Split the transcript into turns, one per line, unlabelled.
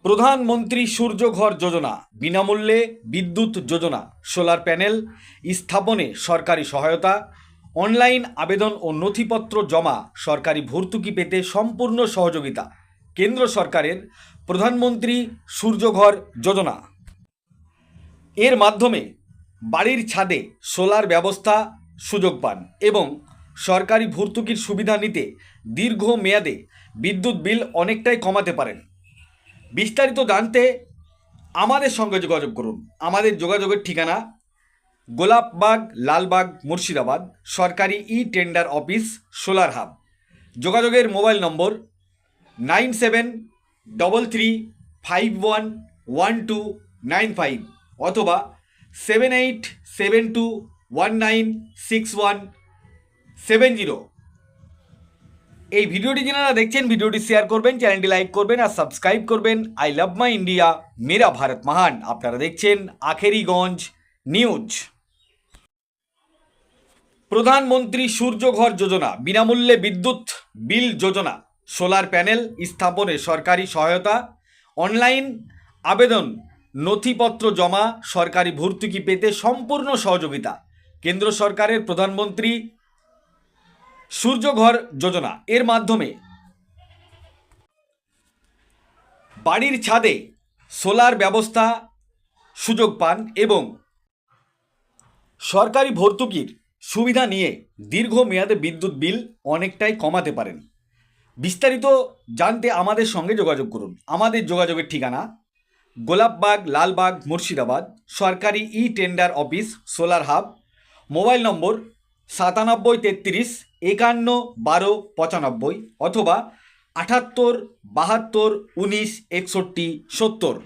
প্রধানমন্ত্রী সূর্যঘর যোজনা, বিনামূল্যে বিদ্যুৎ যোজনা, সোলার প্যানেল স্থাপনে সরকারি সহায়তা, অনলাইন আবেদন ও নথিপত্র জমা, সরকারি ভর্তুকি পেতে সম্পূর্ণ সহযোগিতা। কেন্দ্র সরকারের প্রধানমন্ত্রী সূর্যঘর যোজনা এর মাধ্যমে বাড়ির ছাদে সোলার ব্যবস্থা সুযোগ পান এবং সরকারি ভর্তুকির সুবিধা নিতে দীর্ঘ মেয়াদে বিদ্যুৎ বিল অনেকটাই কমাতে পারেন। বিস্তারিত জানতে আমাদের সঙ্গে যোগাযোগ করুন। আমাদের যোগাযোগের ঠিকানা গোলাপবাগ, লালবাগ, মুর্শিদাবাদ, সরকারি টেন্ডার অফিস, সোলার হাব। যোগাযোগের মোবাইল নম্বর 9733511295 অথবা 7872196170। এই ভিডিওটি যারা দেখছেন, ভিডিওটি শেয়ার করবেন, চ্যানেলটি লাইক করবেন আর সাবস্ক্রাইব করবেন। আই লাভ মাই ইন্ডিয়া, মেরা ভারত মহান। আপনারা দেখছেন আখেরিগঞ্জ নিউজ। প্রধানমন্ত্রী সূর্যঘর যোজনা, বিনামূল্যে বিদ্যুৎ বিল যোজনা, সোলার প্যানেল স্থাপনে সরকারি সহায়তা, অনলাইন আবেদন নথিপত্র জমা, সরকারি ভর্তুকি পেতে সম্পূর্ণ সহযোগিতা। কেন্দ্র সরকারের প্রধানমন্ত্রী সূর্যঘর যোজনা এর মাধ্যমে বাড়ির ছাদে সোলার ব্যবস্থা সুযোগ পান এবং সরকারি ভর্তুকির সুবিধা নিয়ে দীর্ঘমেয়াদে বিদ্যুৎ বিল অনেকটাই কমাতে পারেন। বিস্তারিত জানতে আমাদের সঙ্গে যোগাযোগ করুন। আমাদের যোগাযোগের ঠিকানা গোলাপবাগ, লালবাগ, মুর্শিদাবাদ, সরকারি tender office, solar hub. Mobile নম্বর 9733511295 অথবা 7872196170।